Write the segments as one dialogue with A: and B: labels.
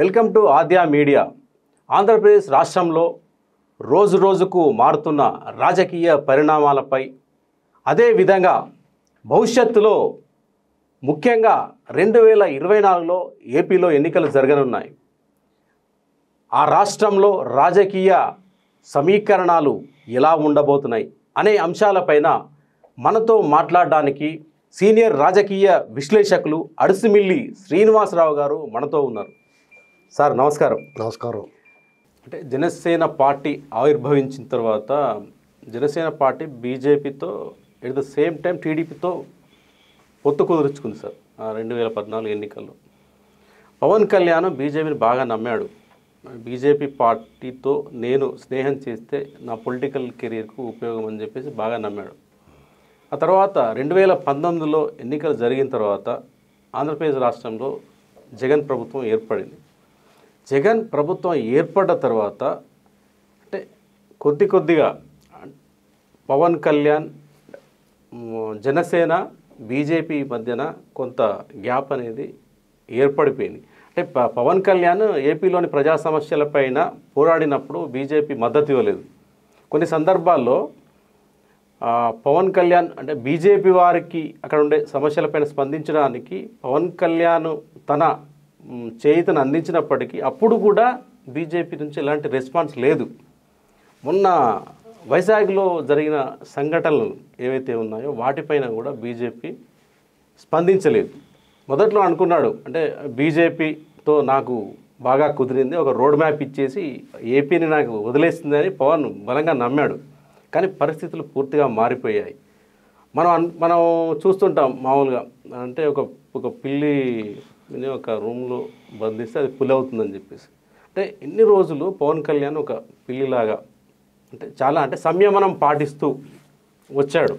A: Welcome to Aadya media. Andhra Pradesh రాష్ట్రంలో రోజు రోజుకు మారుతున్న రాజకీయ పరిణామాలపై, అదేవిధంగా భవిష్యత్తులో ముఖ్యంగా 2024లో ఏపీలో ఎన్నికలు జరగనున్నాయి. ఆ రాష్ట్రంలో రాజకీయ సమీకరణాలు ఎలా ఉండబోతున్నాయి అనే అంశాలపైన మనతో మాట్లాడడానికి సీనియర్ రాజకీయ విశ్లేషకులు అడుసుమిల్లి శ్రీనివాసరావు గారు మనతో ఉన్నారు. సార్ నమస్కారం.
B: నమస్కారం.
A: అంటే జనసేన పార్టీ ఆవిర్భవించిన తర్వాత జనసేన పార్టీ బీజేపీతో ఎట్ ద సేమ్ టైం టీడీపీతో పొత్తు కుదుర్చుకుంది సార్ 2014 ఎన్నికల్లో. పవన్ కళ్యాణ్ బీజేపీని బాగా నమ్మాడు. బీజేపీ పార్టీతో నేను స్నేహం చేస్తే నా పొలిటికల్ కెరీర్కు ఉపయోగం అని చెప్పేసి బాగా నమ్మాడు. ఆ తర్వాత 2019లో ఎన్నికలు జరిగిన తర్వాత ఆంధ్రప్రదేశ్ రాష్ట్రంలో జగన్ ప్రభుత్వం ఏర్పడింది. జగన్ ప్రభుత్వం ఏర్పడ్డ తర్వాత అంటే కొద్దిగా పవన్ కళ్యాణ్, జనసేన, బీజేపీ మధ్యన కొంత గ్యాప్ అనేది ఏర్పడిపోయింది. అంటే పవన్ కళ్యాణ్ ఏపీలోని ప్రజా సమస్యలపైన పోరాడినప్పుడు బీజేపీ మద్దతు ఇవ్వలేదు. కొన్ని సందర్భాల్లో పవన్ కళ్యాణ్ అంటే బీజేపీ వారికి అక్కడ ఉండే సమస్యలపైన స్పందించడానికి పవన్ కళ్యాణ్ తన చేయుతను అందించినప్పటికీ అప్పుడు కూడా బీజేపీ నుంచి ఎలాంటి రెస్పాన్స్ లేదు. మొన్న వైజాగ్లో జరిగిన సంఘటనలు ఏవైతే ఉన్నాయో వాటిపైన కూడా బీజేపీ స్పందించలేదు. మొదట్లో అనుకున్నాడు అంటే బీజేపీతో నాకు బాగా కుదిరింది, ఒక రోడ్ మ్యాప్ ఇచ్చేసి ఏపీని నాకు వదిలేస్తుందని పవన్ బలంగా నమ్మాడు. కానీ పరిస్థితులు పూర్తిగా మారిపోయాయి. మనం చూస్తుంటాం మామూలుగా, అంటే ఒక పిల్లిని ఒక రూమ్లో బంధిస్తే అది పులి అవుతుందని చెప్పేసి. అంటే ఇన్ని రోజులు పవన్ కళ్యాణ్ ఒక పిల్లిలాగా అంటే సంయమనం పాటిస్తూ వచ్చాడు.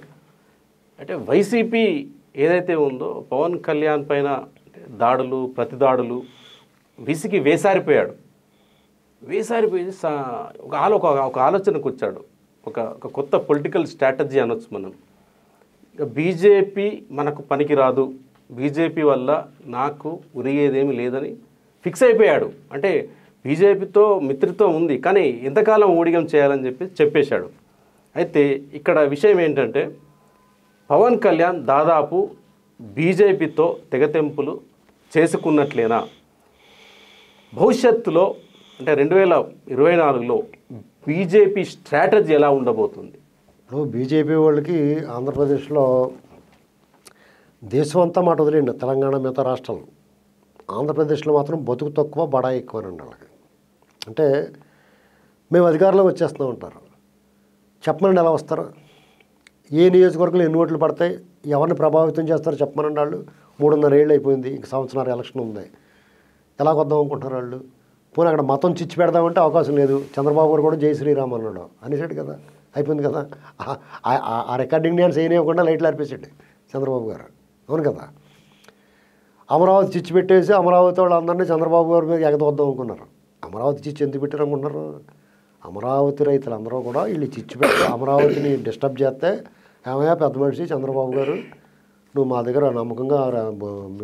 A: అంటే వైసీపీ ఏదైతే ఉందో పవన్ కళ్యాణ్ పైన దాడులు, ప్రతిదాడులు విసిగి వేసారిపోయాడు. వేసారిపోయి ఒక ఆలోచనకు వచ్చాడు. ఒక కొత్త పొలిటికల్ స్ట్రాటజీ అనొచ్చు మనం. బీజేపీ మనకు పనికిరాదు, బీజేపీ వల్ల నాకు ఉరిగేదేమీ లేదని ఫిక్స్ అయిపోయాడు. అంటే బీజేపీతో మిత్రత్వం ఉంది కానీ ఎంతకాలం ఊడిగం చేయాలని చెప్పేశాడు. అయితే ఇక్కడ విషయం ఏంటంటే పవన్ కళ్యాణ్ దాదాపు బీజేపీతో తెగతెంపులు చేసుకున్నట్లేనా? భవిష్యత్తులో అంటే 2024లో బీజేపీ స్ట్రాటజీ ఎలా ఉండబోతుంది?
B: ఇప్పుడు బీజేపీ వాళ్ళకి ఆంధ్రప్రదేశ్లో దేశం అంతా మాట వదిలేండి, తెలంగాణ మిగతా రాష్ట్రాలు, ఆంధ్రప్రదేశ్లో మాత్రం బతుకు తక్కువ బడా ఎక్కువనండి వాళ్ళకి. అంటే మేము అధికారంలోకి వచ్చేస్తూ ఉంటారు, చెప్పమనండి ఎలా వస్తారు, ఏ నియోజకవర్గంలో ఎన్ని ఓట్లు పడతాయి, ఎవరిని ప్రభావితం చేస్తారో చెప్పమనండి. వాళ్ళు 3.5 ఏళ్ళు అయిపోయింది, ఇంక సంవత్సరాలు ఎలక్షన్ ఉంది, ఎలా వద్దాం అనుకుంటున్నారు వాళ్ళు. పోనీ అక్కడ మతం చిచ్చు పెడదామంటే అవకాశం లేదు. చంద్రబాబు గారు కూడా జై శ్రీరామ్ అన్నాడు అనేసాడు కదా, అయిపోయింది కదా. ఆ రికార్డింగ్ డ్యాన్స్ వేయనివ్వకుండా లైట్లు ఆర్పేసాడు చంద్రబాబు గారు, అవును కదా. అమరావతి చిచ్చు పెట్టేసి అమరావతి వాళ్ళందరినీ చంద్రబాబు గారి మీద ఎగదొద్దాం అనుకున్నారు. అమరావతి చిచ్చు ఎందుకు పెట్టారు అనుకుంటున్నారు? అమరావతి రైతులు అందరూ కూడా వీళ్ళు చిచ్చు పెట్టి అమరావతిని డిస్టర్బ్ చేస్తే, ఏమయ్యా పెద్ద మనిషి చంద్రబాబు గారు, నువ్వు మా దగ్గర నమ్మకంగా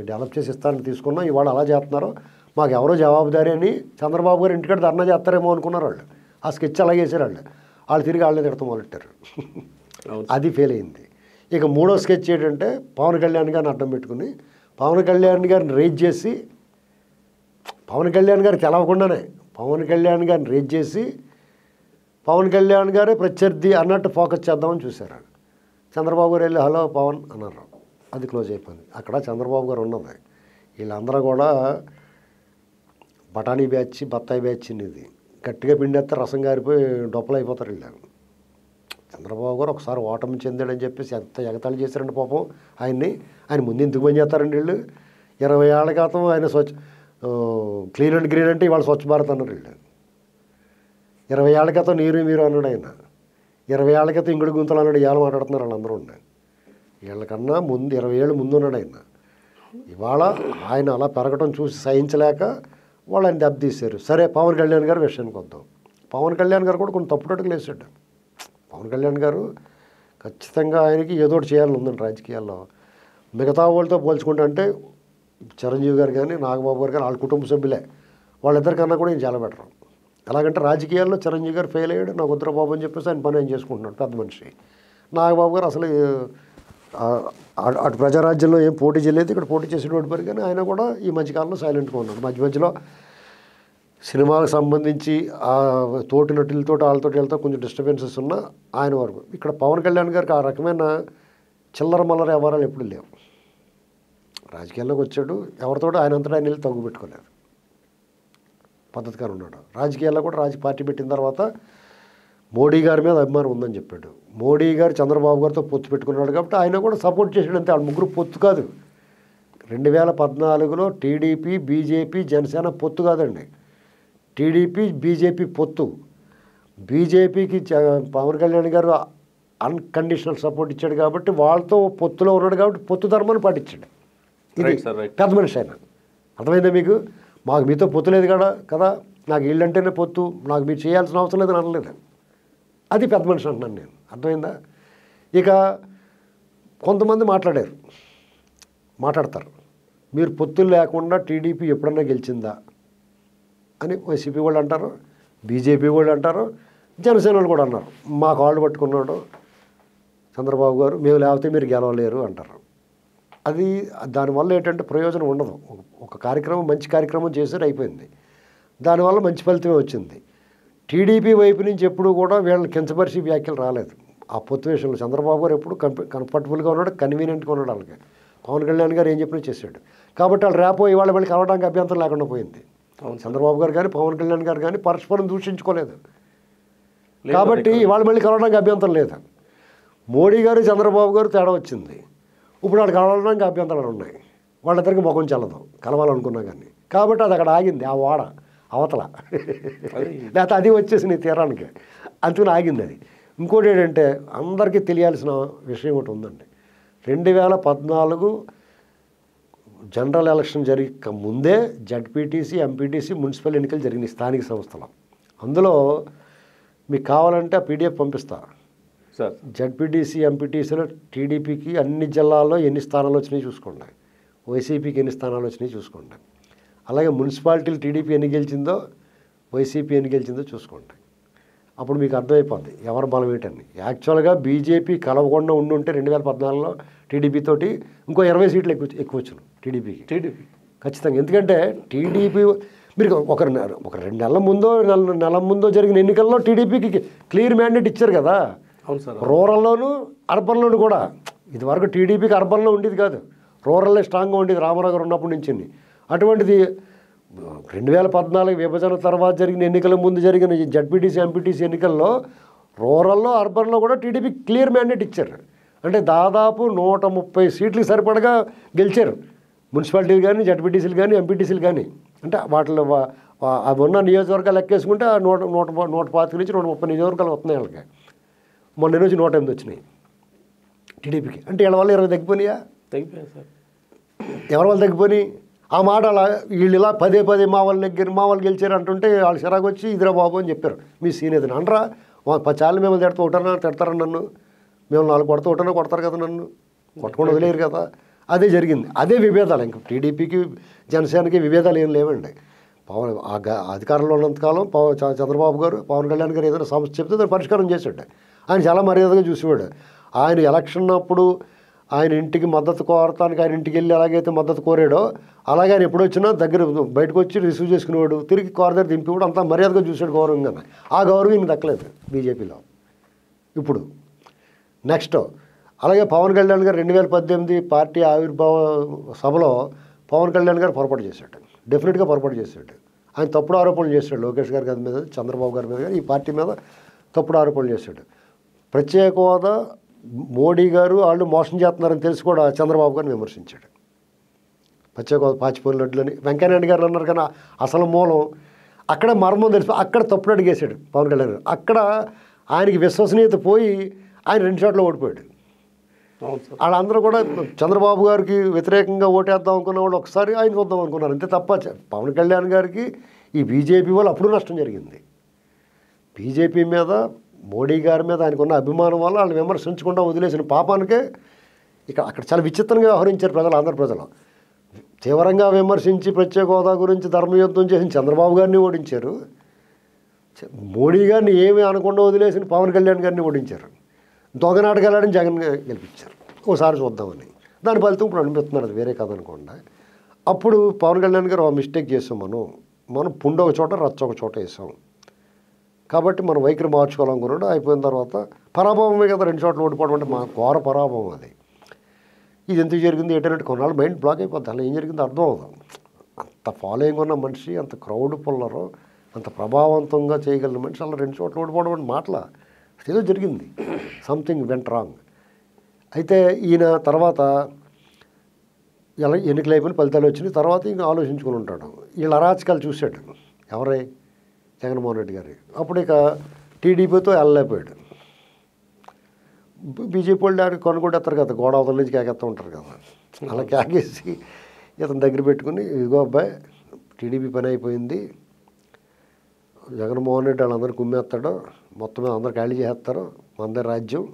B: డెవలప్ చేసి ఇస్తానని తీసుకున్నావు, ఇవాళ అలా చేస్తున్నారు, మాకు ఎవరో జవాబుదారీ అని చంద్రబాబు గారు ఇంటికాడ ధర్నా చేస్తారేమో అనుకున్నారు వాళ్ళు. ఆ స్కెచ్ అలాగే వేసారు వాళ్ళు తిరిగి వాళ్ళని తిడతాం మొదలెట్టారు. అది ఫెయిల్ అయింది. ఇక మూడో స్కెచ్ ఏంటంటే పవన్ కళ్యాణ్ గారిని అడ్డం పెట్టుకుని పవన్ కళ్యాణ్ గారిని రేజ్ చేసి, పవన్ కళ్యాణ్ గారికి తెలవకుండానే పవన్ కళ్యాణ్ గారిని రేజ్ చేసి పవన్ కళ్యాణ్ గారే ప్రత్యర్థి అన్నట్టు ఫోకస్ చేద్దామని చూశారు. చంద్రబాబు గారు వెళ్ళి హలో పవన్ అన్నారు, అది క్లోజ్ అయిపోయింది. అక్కడ చంద్రబాబు గారు ఉన్నది. వీళ్ళందరూ కూడా బఠానీ బ్యాచ్, బత్తాయి బ్యాచ్, ఇది గట్టిగా పిండేస్తే రసం గారిపోయి డొప్పలు అయిపోతారు వీళ్ళు. చంద్రబాబు గారు ఒకసారి ఓటమి చెందాడని చెప్పేసి ఎంత ఎగతాళి చేశారండి పాపం ఆయన ముందు ఎందుకు పని చేస్తారండి వీళ్ళు. 20 ఏళ్ల క్రితం ఆయన క్లీన్ అండ్ గ్రీన్ అంటే ఇవాళ స్వచ్ఛ భారత్ అన్నారు వీళ్ళు. 20 ఏళ్ల క్రితం నీరు మీరు అన్నాడు ఆయన, 20 ఏళ్ల క్రితం ఇంగుడు గుంతలు అన్నాడు, ఇవాళ మాట్లాడుతున్నారు వాళ్ళందరూ ఉన్నాయి. వీళ్ళకన్నా ముందు 20 ఏళ్ళు ముందు ఉన్నాడు ఆయన. ఇవాళ ఆయన అలా పెరగటం చూసి సహించలేక వాళ్ళు ఆయన దెబ్బతీశారు. సరే పవన్ కళ్యాణ్ గారు విషయానికి వద్దాం. పవన్ కళ్యాణ్ గారు కూడా కొన్ని తప్పుడట్టుకు లేచాడు. పవన్ కళ్యాణ్ గారు ఖచ్చితంగా ఆయనకి ఏదో ఒకటి చేయాలని ఉందండి రాజకీయాల్లో. మిగతా వాళ్ళతో పోల్చుకుంటే అంటే చిరంజీవి గారు కానీ నాగబాబు గారు కానీ వాళ్ళ కుటుంబ సభ్యులే, వాళ్ళిద్దరికన్నా కూడా ఈయన చాలా బెటర్. ఎలాగంటే రాజకీయాల్లో చిరంజీవి గారు ఫెయిల్ అయ్యాడు, నాకు వద్దురా బాబు అని చెప్పేసి ఆయన పని ఆయన చేసుకుంటున్నాడు పెద్ద మనిషి. నాగబాబు గారు అసలు అటు ప్రజారాజ్యంలో ఏం పోటీ చేయలేదు, ఇక్కడ పోటీ చేసేటువంటి పని, కానీ ఆయన కూడా ఈ మధ్యకాలంలో సైలెంట్గా ఉన్నాడు. మధ్యలో సినిమాలకు సంబంధించి ఆ తోటి నటులతో వాళ్ళతో వీళ్ళతో కొంచెం డిస్టర్బెన్సెస్ ఉన్నా ఆయన వరకు. ఇక్కడ పవన్ కళ్యాణ్ గారికి ఆ రకమైన చిల్లర మల్లర వ్యవహారాలు ఎప్పుడు లేవు. రాజకీయాల్లోకి వచ్చాడు, ఎవరితో ఆయన అంతటా ఆయన వెళ్ళి తగ్గు పెట్టుకోలేదు, పద్ధతిగా ఉన్నాడు. రాజకీయాల్లో కూడా పార్టీ పెట్టిన తర్వాత మోడీ గారి మీద అభిమానం ఉందని చెప్పాడు. మోడీ గారు చంద్రబాబు గారితో పొత్తు పెట్టుకున్నాడు కాబట్టి ఆయన కూడా సపోర్ట్ చేసాడు అంతే. వాళ్ళ ముగ్గురు పొత్తు కాదు. 2014లో టీడీపీ బీజేపీ జనసేన పొత్తు కాదండి, టీడీపీ బీజేపీ పొత్తు. బీజేపీకి పవన్ కళ్యాణ్ గారు అన్కండిషనల్ సపోర్ట్ ఇచ్చాడు కాబట్టి వాళ్ళతో పొత్తులో ఉన్నాడు కాబట్టి పొత్తు ధర్మాన్ని పాటించాడు. ఇది పెద్ద మనిషి ఆయన. అర్థమైందా మీకు? మాకు మీతో పొత్తు లేదు కదా, నాకు వీళ్ళంటేనే పొత్తు, నాకు మీరు చేయాల్సిన అవసరం లేదని అనలేదు. అది పెద్ద మనిషి అంటున్నాను నేను. అర్థమైందా? ఇక కొంతమంది మాట్లాడతారు, మీరు పొత్తులు లేకుండా టీడీపీ ఎప్పుడన్నా గెలిచిందా అని వైసీపీ వాళ్ళు అంటారు, బీజేపీ వాళ్ళు అంటారు, జనసేన వాళ్ళు కూడా అన్నారు. మా కాళ్ళు పట్టుకున్నాడు చంద్రబాబు గారు, మేము లేకపోతే మీరు గెలవలేరు అంటారు. అది దానివల్ల ఏంటంటే ప్రయోజనం ఉండదు. ఒక కార్యక్రమం మంచి కార్యక్రమం చేశారు, అయిపోయింది. దానివల్ల మంచి ఫలితమే వచ్చింది. టీడీపీ వైపు నుంచి ఎప్పుడు కూడా వీళ్ళని కించపరిచి వ్యాఖ్యలు రాలేదు. ఆ పొత్తు విషయంలో చంద్రబాబు గారు ఎప్పుడు కంఫర్టబుల్గా ఉన్నాడు, కన్వీనియంట్గా ఉన్నాడు. వాళ్ళకి పవన్ కళ్యాణ్ గారు ఏం చెప్పినా చేశాడు కాబట్టి వాళ్ళు రేపో ఇవాళ వెళ్ళి కలవడానికి అభ్యంతరం లేకుండా పోయింది. చంద్రబాబు గారు కానీ పవన్ కళ్యాణ్ గారు కానీ పరస్పరం దూషించుకోలేదు కాబట్టి ఇవాళ మళ్ళీ కలవడానికి అభ్యంతరం లేదు. మోడీ గారు చంద్రబాబు గారు తేడా వచ్చింది. ఇప్పుడు వాళ్ళు కలవడానికి అభ్యంతరాలు ఉన్నాయి. వాళ్ళిద్దరికి ముఖం చెల్లదు కలవాలనుకున్నా కానీ. కాబట్టి అది అక్కడ ఆగింది, ఆ వాడ అవతల. లేకపోతే అది వచ్చేసి నీ తీరానికి అందుకని ఆగింది అది. ఇంకోటి ఏంటంటే అందరికీ తెలియాల్సిన విషయం ఒకటి ఉందండి. 2014 జనరల్ ఎలక్షన్ జరిగక ముందే జడ్పీటీసీ, ఎంపీటీసీ, మున్సిపల్ ఎన్నికలు జరిగినాయి స్థానిక సంస్థలు. అందులో మీకు కావాలంటే ఆ పీడిఎఫ్ పంపిస్తా.
A: సార్
B: జడ్పీటీసీ, ఎంపీటీసీలో టీడీపీకి అన్ని జిల్లాల్లో ఎన్ని స్థానాలు వచ్చినాయి చూసుకోండి, వైసీపీకి ఎన్ని స్థానాలు వచ్చినాయి చూసుకోండి. అలాగే మున్సిపాలిటీలు టీడీపీ ఎన్ని గెలిచిందో, వైసీపీ ఎన్ని గెలిచిందో చూసుకోండి. అప్పుడు మీకు అర్థమైపోద్ది ఎవరు బలం ఏంటని. యాక్చువల్గా బీజేపీ కలవకుండా ఉండుంటే 2014లో టీడీపీ తోటి ఇంకో 20 సీట్లు ఎక్కువ వచ్చును టీడీపీ ఖచ్చితంగా. ఎందుకంటే టీడీపీ మీరు ఒక 2 నెలల ముందో నెల ముందో జరిగిన ఎన్నికల్లో టీడీపీకి క్లియర్ మ్యాండేట్ ఇచ్చారు కదా.
A: అవును సార్.
B: రూరల్లోను అర్బన్లోను కూడా. ఇదివరకు టీడీపీకి అర్బన్లో ఉండేది కాదు, రూరల్లో స్ట్రాంగ్గా ఉండేది రామారావు గారు ఉన్నప్పటి నుంచి. అటువంటిది 2014 విభజన తర్వాత జరిగిన ఎన్నికల ముందు జరిగిన జడ్పీటీసీ, ఎంపీటీసీ ఎన్నికల్లో రూరల్లో అర్బన్లో కూడా టీడీపీ క్లియర్ మ్యాండేట్ ఇచ్చారు. అంటే దాదాపు 130 సీట్లకు సరిపడగా గెలిచారు మున్సిపాలిటీలు కానీ, జడ్పీటీసీలు కానీ, ఎంపీటీసీలు కానీ. అంటే వాటిలో అవి ఉన్న నియోజకవర్గాలు లెక్కేసుకుంటే 125 నుంచి 130 నియోజకవర్గాలు వస్తున్నాయి వాళ్ళకి. మొన్న రోజు 108 వచ్చినాయి టీడీపీకి. అంటే వీళ్ళ వల్ల 20 తగ్గిపోయినాయా?
A: తగ్గిపోయాయి సార్. ఎవరి
B: వల్ల తగ్గిపోయి ఆ మాట అలా వీళ్ళు ఇలా పదే మా వాళ్ళు గెలిచారు అంటుంటే వాళ్ళు చిరాకు వచ్చి ఇదిరా బాబు అని చెప్పారు. మీ సీన్ ఏదైనా అనరా, 10 చాలు మిమ్మల్ని తిడతారని నన్ను, మేము 4 కొడతారు కదా, నన్ను కొట్టకుండా వదిలేరు కదా. అదే జరిగింది. అదే విభేదాలు. ఇంకా టీడీపీకి జనసేనకి విభేదాలు ఏం లేవండి. అధికారంలో ఉన్నంతకాలం చంద్రబాబు గారు, పవన్ కళ్యాణ్ గారు ఏదైనా సమస్య చెప్తే దాన్ని పరిష్కారం చేశాడు. ఆయన చాలా మర్యాదగా చూసేవాడు. ఆయన ఎలక్షన్ అప్పుడు ఆయన ఇంటికి మద్దతు కోరటానికి ఆయన ఇంటికి వెళ్ళి ఎలాగైతే మద్దతు కోరాడో అలాగే ఆయన ఎప్పుడు వచ్చినా దగ్గర బయటకు వచ్చి రిసీవ్ చేసుకునేవాడు, తిరిగి కారు దగ్గర దింపేవాడు. అంతా మర్యాదగా చూసాడు గౌరవంగా. ఆ గౌరవం ఈయన దక్కలేదు బీజేపీలో ఇప్పుడు. నెక్స్ట్ అలాగే పవన్ కళ్యాణ్ గారు 2018 పార్టీ ఆవిర్భావ సభలో పవన్ కళ్యాణ్ గారు పొరపాటు చేశాడు, డెఫినెట్గా పొరపాటు చేశాడు. ఆయన తప్పుడు ఆరోపణలు చేశాడు లోకేష్ గారి మీద, చంద్రబాబు గారి మీద, ఈ పార్టీ మీద తప్పుడు ఆరోపణలు చేశాడు. ప్రత్యేక హోదా మోడీ గారు వాళ్ళు మోసం చేస్తున్నారని తెలిసి కూడా చంద్రబాబు గారిని విమర్శించాడు. ప్రత్యేక హోదా పాచిపోయిన లడ్లని వెంకయ్యనాయుడు గారు అన్నారు, కానీ అసలు మూలం అక్కడ మర్మం తెలిసి అక్కడ తప్పుడు అడిగేశాడు పవన్ కళ్యాణ్ గారు. అక్కడ ఆయనకి విశ్వసనీయత పోయి ఆయన 2 చోట్ల ఓడిపోయాడు. వాళ్ళందరూ కూడా చంద్రబాబు గారికి వ్యతిరేకంగా ఓటేద్దాం అనుకున్న వాళ్ళు ఒకసారి ఆయన చూద్దాం అనుకున్నారు, అంతే తప్ప పవన్ కళ్యాణ్ గారికి ఈ బీజేపీ వల్ల అప్పుడు నష్టం జరిగింది. బీజేపీ మీద, మోడీ గారి మీద ఆయనకున్న అభిమానం వల్ల వాళ్ళు విమర్శించకుండా వదిలేసిన పాపానికే అక్కడ చాలా విచిత్రంగా వ్యవహరించారు ప్రజలు, ఆంధ్ర ప్రజలు. తీవ్రంగా విమర్శించి ప్రత్యేక హోదా గురించి ధర్మయుద్ధం చేసిన చంద్రబాబు గారిని ఓడించారు. మోడీ గారిని ఏమీ అనకుండా వదిలేసిన పవన్ కళ్యాణ్ గారిని ఓడించారు. దొంగనాటకాలు ఆడిని జగన్ గెలిపించారు. ఒకసారి చూద్దామని దాని ఫలితం ఇప్పుడు అనిపిస్తున్నారు. అది వేరే కాదనుకోండి. అప్పుడు పవన్ కళ్యాణ్ గారు మిస్టేక్ చేసాం. మనం పుండు ఒక చోట రచ్చ ఒక చోట వేసాం కాబట్టి మనం వైఖరి మార్చుకోవాలనుకున్నాడు. అయిపోయిన తర్వాత పరాభవమే కదా, 2 చోట్ల ఓడిపోవడం అంటే మా ఘోర పరాభవం అది. ఇది ఎందుకు జరిగింది ఏంటంటే కొన్నాళ్ళు మైండ్ బ్లాక్ అయిపోద్ది. అలా ఏం జరిగిందో అర్థం అవుతాం. అంత ఫాలోయింగ్ ఉన్న మనిషి, అంత క్రౌడ్ పుల్లరు, అంత ప్రభావవంతంగా చేయగలిగిన మనిషి అలా 2 చోట్ల ఓడిపోవడం అంటే మాటల ఏదో జరిగింది. Something went wrong. అయితే ఈయన తర్వాత ఎలా ఎన్నికలు అయిపోయిన ఫలితాలు వచ్చినాయి. తర్వాత ఇంకా ఆలోచించుకుని ఉంటాడు. వీళ్ళ అరాచకాలు చూశాడు. ఎవరై జగన్మోహన్ రెడ్డి గారు. అప్పుడు ఇక టీడీపీతో వెళ్ళలేకపోయాడు. బీజేపీ వాళ్ళు ఆడికి కొనుక్కుంటేస్తారు కదా, గోడవతల నుంచి కేకేస్తూ ఉంటారు కదా. అలా కేకేసి ఇతను దగ్గర పెట్టుకుని, ఇదిగో అబ్బాయి టీడీపీ పని అయిపోయింది, జగన్మోహన్ రెడ్డి వాళ్ళందరూ కుమ్మేస్తాడు, మొత్తం మీద అందరు ఖాళీ చేస్తారు, అందరి రాజ్యం,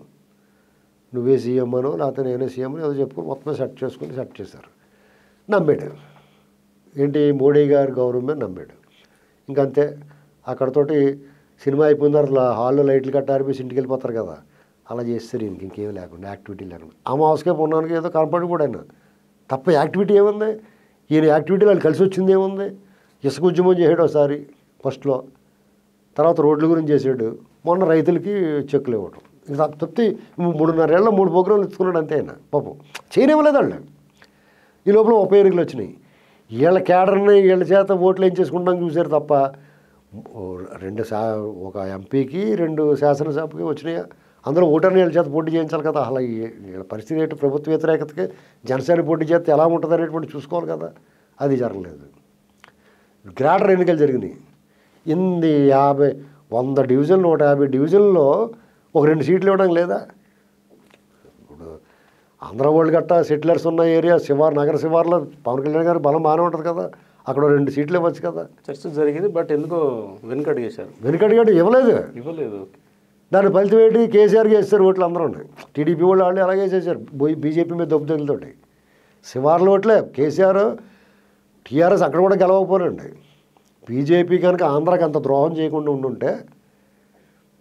B: నువ్వే సీఎం అనో లేకపోతే నేనే సీఎం అని ఏదో చెప్పుకొని మొత్తం సెట్ చేశారు. నమ్మాడు. ఏంటి మోడీ గారి గౌరవమే నమ్మాడు. ఇంకంతే. అక్కడతోటి సినిమా అయిపోయిన తర్వాత హాల్లో లైట్లు కట్టారిపోయి ఇంటికి వెళ్ళిపోతారు కదా, అలా చేస్తారు. ఇంకేం లేకుండా యాక్టివిటీ లేకుండా అమావాస్కే పొన్నానికి ఏదో కనపడి కూడా అయినా తప్ప యాక్టివిటీ ఏముంది? ఈయన యాక్టివిటీలో వాళ్ళు కలిసి వచ్చింది ఏముంది? ఇసుక ఉద్యమం చేసాడు ఒకసారి ఫస్ట్లో, తర్వాత రోడ్ల గురించి చేసాడు, మొన్న రైతులకి చెక్కులు ఇవ్వడం. ఇంకా తప్పితే 3.5 ఏళ్ళలో 3 ప్రోగ్రాంలు ఇచ్చుకున్నాడు అంతే. ఆయన పాపం చేయనివ్వలేదు వాళ్ళు. ఈ లోపల ఉప ఎన్నికలు వచ్చినాయి. వీళ్ళ కేడర్ని వీళ్ళ చేత ఓట్లు ఏం చేసుకుంటాం చూసారు తప్ప ఒక ఎంపీకి 2 శాసనసభకి వచ్చినాయి. అందులో ఓటర్ని వీళ్ళ చేత పోటీ చేయించాలి కదా. అలా వీళ్ళ పరిస్థితి ఏంటి? ప్రభుత్వ వ్యతిరేకతకి జనసేన పోటీ చేస్తే ఎలా ఉంటుంది అనేటువంటి చూసుకోవాలి కదా. అది జరగలేదు. గ్రేటర్ ఎన్నికలు జరిగినాయి. 100 డివిజన్లు 150 డివిజన్లో ఒక 2 సీట్లు ఇవ్వడం లేదా? ఇప్పుడు ఆంధ్ర వాళ్ళు గట్టా సెటిలర్స్ ఉన్న ఏరియా నగర శివార్లో పవన్ కళ్యాణ్ గారు బలం బాగానే ఉంటుంది కదా, అక్కడ 2 సీట్లు ఇవ్వచ్చు కదా.
A: చర్చ జరిగింది. బట్ ఎందుకో వెనుకడిగేశారు.
B: ఇవ్వలేదు. దాని ఫలితం ఏంటి? కేసీఆర్కి వేస్తారు ఓట్లు అందరూ. టీడీపీ వాళ్ళు అలాగే వేసేసారు బీజేపీ మీద దెబ్బతగులతోటి. శివార్ల ఓట్లే కేసీఆర్, టీఆర్ఎస్ అక్కడ కూడా గెలవకపోనండి. బీజేపీ కనుక ఆంధ్రాకి అంత ద్రోహం చేయకుండా ఉండుంటే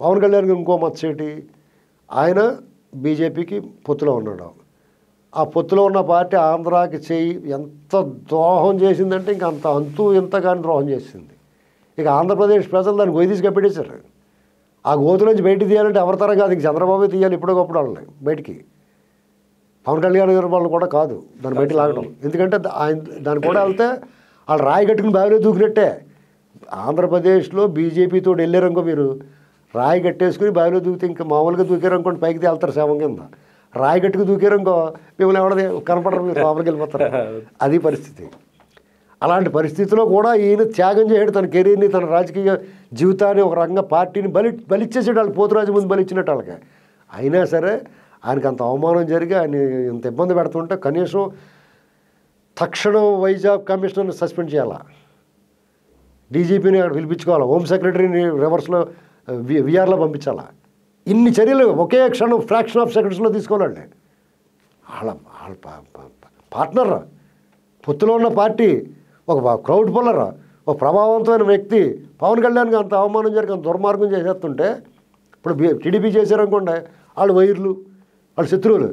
B: పవన్ కళ్యాణ్కి ఇంకో మచ్చేటి, ఆయన బీజేపీకి పొత్తులో ఉన్నాడు. ఆ పొత్తులో ఉన్న పార్టీ ఆంధ్రాకి ఎంత ద్రోహం చేసిందంటే ఇంక అంత అంతు ఇంత కానీ ద్రోహం చేసింది. ఇక ఆంధ్రప్రదేశ్ ప్రజలు దాన్ని గొయ్యి కప్పెట్టేశారు. ఆ గోతు నుంచి బయటికి తీయాలంటే ఎవరి తరం కాదు, ఇంక చంద్రబాబు తీయాలి ఇప్పటికప్పుడు వాళ్ళని బయటికి. పవన్ కళ్యాణ్ గారి వాళ్ళు కూడా కాదు దాన్ని బయట లాగడం. ఎందుకంటే ఆయన దాన్ని కూడా వెళ్తే వాళ్ళు రాయి కట్టుకుని బావిలో దూకినట్టే. ఆంధ్రప్రదేశ్లో బీజేపీతో వెళ్ళారనుకో, మీరు రాయి కట్టేసుకుని బావిలో దూకితే ఇంకా మామూలుగా దూకారనుకోండి పైకి తేలుతారు శవం కింద. రాయి కట్టుకు దూకారనుకో మిమ్మల్ని ఎవడది కనపడరు, మీరు లోపలికి వెళ్ళిపోతారు. అది పరిస్థితి. అలాంటి పరిస్థితిలో కూడా ఈయన త్యాగం చేయడు తన కెరీర్ని, తన రాజకీయ జీవితాన్ని, ఒక రకంగా పార్టీని బలిచ్చేసాడు. వాళ్ళు పోతురాజు ముందు బలిచ్చినట్టు వాళ్ళకి. అయినా సరే ఆయనకు అంత అవమానం జరిగి ఆయన ఇంత ఇబ్బంది పెడుతుంటే కనీసం తక్షణం వైజాగ్ కమిషనర్ని సస్పెండ్ చేయాలా, డీజీపీని అక్కడ పిలిపించుకోవాలి, హోమ్ సెక్రటరీని రివర్స్లో విఆర్లో పంపించాలా. ఇన్ని చర్యలు ఒకే క్షణం ఫ్రాక్షన్ ఆఫ్ సెకండ్స్లో తీసుకోవాలండి. వాళ్ళ పార్ట్నర్, పొత్తులో ఉన్న పార్టీ, ఒక క్రౌడ్ పుల్లర్, ఒక ప్రభావవంతమైన వ్యక్తి పవన్ కళ్యాణ్కి అంత అవమానం జరిగి అంత దుర్మార్గం చేసేస్తుంటే, ఇప్పుడు టీడీపీ చేశారనుకోండి, వాళ్ళు వైర్లు, వాళ్ళు శత్రువులు,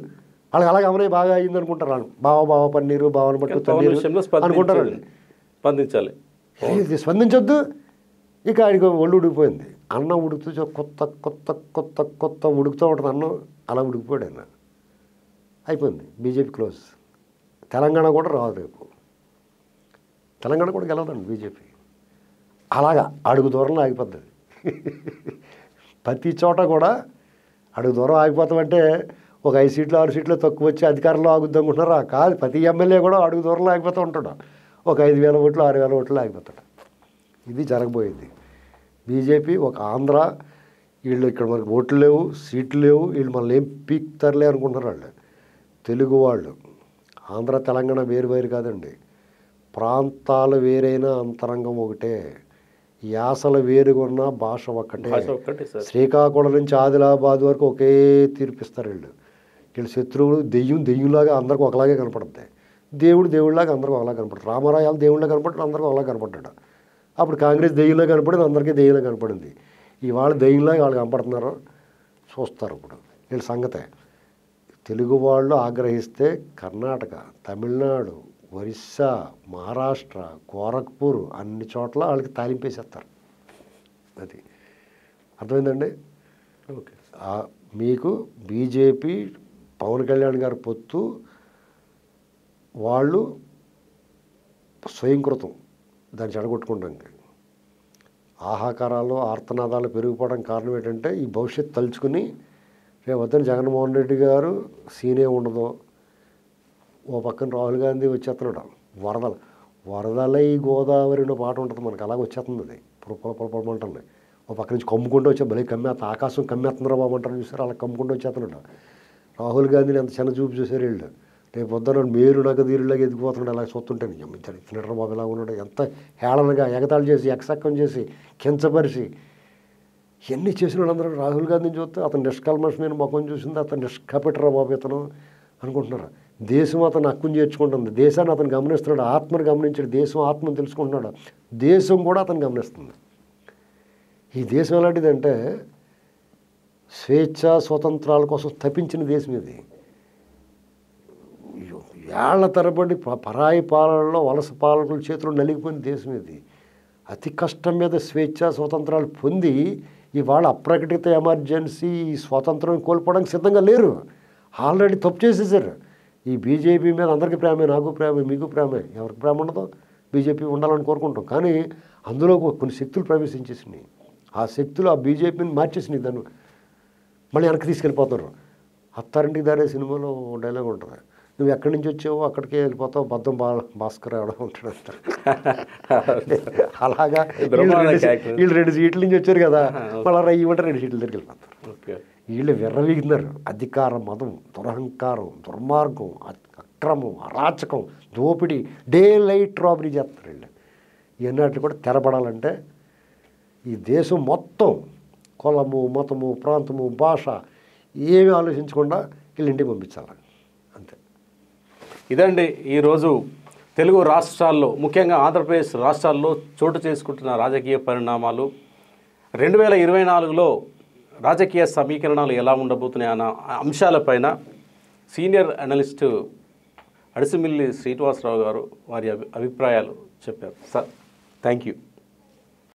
B: వాళ్ళకి అలాగే అమనే బాగా అయింది అనుకుంటారు. వాళ్ళు బావ పన్నీరు, బావన పట్టు తన్నీరు అనుకుంటారు.
A: స్పందించాలి.
B: స్పందించొద్దు. ఇక ఆయనకు ఒళ్ళు ఉడికిపోయింది. అన్నం ఉడుకుతూ కొత్త కొత్త కొత్త కొత్త ఉడుకుతూ ఉంటుంది అన్నం. అలా ఉడికిపోయాడు ఆయన. అయిపోయింది. BJP close. తెలంగాణ కూడా రాదు రేపు. తెలంగాణ కూడా గెలవదండి బీజేపీ. అలాగా అడుగు దూరంలో ఆగిపోతుంది. ప్రతి చోట కూడా అడుగు దూరం ఆగిపోతామంటే ఒక 5 సీట్లు 6 సీట్లు తక్కువ వచ్చి అధికారంలో ఆగుద్ది అనుకుంటున్నారా? కాదు, ప్రతి ఎమ్మెల్యే కూడా అడుగు దూరంలో ఆగిపోతూ ఉంటాడు. ఒక 5,000 ఓట్లు 6,000 ఓట్లు ఆగిపోతాడు. ఇది జరగబోయేది. బీజేపీ ఒక ఆంధ్ర, వీళ్ళు ఇక్కడ మనకు ఓట్లు లేవు, సీట్లు లేవు, వీళ్ళు మనల్ని ఏం పీక్తారులే అనుకుంటున్నారు వాళ్ళు. తెలుగు వాళ్ళు ఆంధ్ర తెలంగాణ వేరు కాదండి. ప్రాంతాలు వేరైనా అంతరంగం ఒకటే, యాసలు వేరుగా ఉన్న భాష ఒక్కటే. శ్రీకాకుళం నుంచి ఆదిలాబాద్ వరకు ఒకే తీర్పిస్తారు వీళ్ళు. వీళ్ళు శత్రువులు దెయ్యంలాగా అందరికీ ఒకలాగే కనపడుతుంది. దేవుడిలాగా అందరికీ ఒకలా కనపడతాడు. రామారావు దేవుళ్ళ కనపడ్డాడు, అందరికీ ఒకలా కనపడ్డాడు. అప్పుడు కాంగ్రెస్ దెయ్యంలా కనపడింది, అందరికీ దెయ్యంలా కనపడింది. ఇవాళ దెయ్యంలాగా వాళ్ళు కనపడుతున్నారు, చూస్తారు. ఇప్పుడు వీళ్ళ సంగతే తెలుగు వాళ్ళు ఆగ్రహిస్తే కర్ణాటక, తమిళనాడు, ఒరిస్సా, మహారాష్ట్ర, గోరఖ్పూర్ అన్ని చోట్ల వాళ్ళకి తాలింపేసేస్తారు. అది అర్థమైందండి.
A: ఓకే.
B: మీకు బీజేపీ పవన్ కళ్యాణ్ గారి పొత్తు వాళ్ళు స్వయంకృతం, దాన్ని చెడగొట్టుకుంటాం. ఆహాకారాలు ఆర్తనాదాలు పెరిగిపోవడం కారణం ఏంటంటే ఈ భవిష్యత్తు తలుచుకుని రేపు వద్దని జగన్మోహన్ రెడ్డి గారు సీనే ఉండదు. ఓ పక్కన రాహుల్ గాంధీ వచ్చేస్తున్నాడు, వరదలై గోదావరి అనే పాట ఉంటుంది మనకు, అలాగే వచ్చేస్తుంది. అది పొలపొలపొలపొలమంటుంది. ఓ పక్క నుంచి కమ్ముకుంటూ వచ్చే భలే ఆకాశం కమ్మేస్తుందిరా బాబు అంటారు చూసారు, అలా కమ్ముకుంటూ వచ్చేస్తున్నాడు. రాహుల్ గాంధీని ఎంత చిన్న చూపు చూసారు వీళ్ళు. రేపు వద్ద మేరు నగదీరులాగా ఎదిగిపోతున్నాడు, అలా చూస్తుంటాను. ఇచ్చినట్టు బాబు ఇలా ఉన్నాడు, ఎంత హేళనగా ఎగతాళి చేసి ఎక్సక్కం చేసి కించపరిచి ఇవన్నీ చేసిన వాళ్ళందరూ రాహుల్ గాంధీని చూస్తే అతను నిష్కల్మషమైన ముఖం చూసింది, అతను నిష్కపటరా బాబు ఇతను అనుకుంటున్నారు. దేశం అతను హక్కును చేర్చుకుంటుంది, దేశాన్ని అతను గమనిస్తున్నాడు, ఆత్మను గమనించాడు, దేశం ఆత్మను తెలుసుకుంటున్నాడు, దేశం కూడా అతను గమనిస్తుంది. ఈ దేశం ఎలాంటిదంటే స్వేచ్ఛ స్వతంత్రాల కోసం తప్పించిన దేశం ఇది. ఏళ్ల తరబడి పరాయి పాలనలో వలస పాలకుల చేతులు నలిగిపోయిన దేశం ఇది. అతి కష్టం మీద స్వేచ్ఛ స్వతంత్రాలు పొంది ఇవాళ అప్రకటిత ఎమర్జెన్సీ ఈ స్వాతంత్రం కోల్పోవడానికి సిద్ధంగా లేరు. ఆల్రెడీ తప్పు చేసేసారు. ఈ బీజేపీ మీద అందరికీ ప్రేమే, నాకు ప్రేమే, మీకు ప్రేమే. ఎవరికి ప్రేమ ఉండదో బీజేపీ ఉండాలని కోరుకుంటాం. కానీ అందులో కొన్ని శక్తులు ప్రవేశించేసినాయి. ఆ శక్తులు ఆ బీజేపీని మార్చేసినాయి, దాన్ని మళ్ళీ వెనక్కి తీసుకెళ్ళిపోతారు. అత్తారింటికి దారే సినిమాలో డైలాగ్ ఉంటుంది, నువ్వు ఎక్కడి నుంచి వచ్చావో అక్కడికే వెళ్ళిపోతావు, బద్దం భాస్కర్ ఎవడో ఉంటాడు అంటారు. అలాగా వీళ్ళు 2 సీట్ల నుంచి వచ్చారు కదా, మళ్ళీ ఇవ్వంటే 2 సీట్ల దగ్గరికి వెళ్ళిపోతారు. వీళ్ళు విర్రవీగుతున్నారు. అధికారం, మతం, దురహంకారం, దుర్మార్గం, అక్రమం, అరాచకం, దోపిడీ, డే లైట్ రాబరీ చేస్తారు వీళ్ళు. ఇవన్నీ కూడా తెరపడాలంటే ఈ దేశం మొత్తం కులము, మతము, ప్రాంతము, భాష ఏమీ ఆలోచించకుండా వీళ్ళు ఇంటికి పంపించాలి, అంతే.
A: ఇదండి ఈరోజు తెలుగు రాష్ట్రాల్లో, ముఖ్యంగా ఆంధ్రప్రదేశ్ రాష్ట్రాల్లో చోటు చేసుకుంటున్న రాజకీయ పరిణామాలు, 2024లో రాజకీయ సమీకరణాలు ఎలా ఉండబోతున్నాయి అన్న అంశాలపైన సీనియర్ అనలిస్టు అడిసిమిల్లి శ్రీనివాసరావు గారు వారి అభిప్రాయాలు చెప్పారు. Sir, thank you.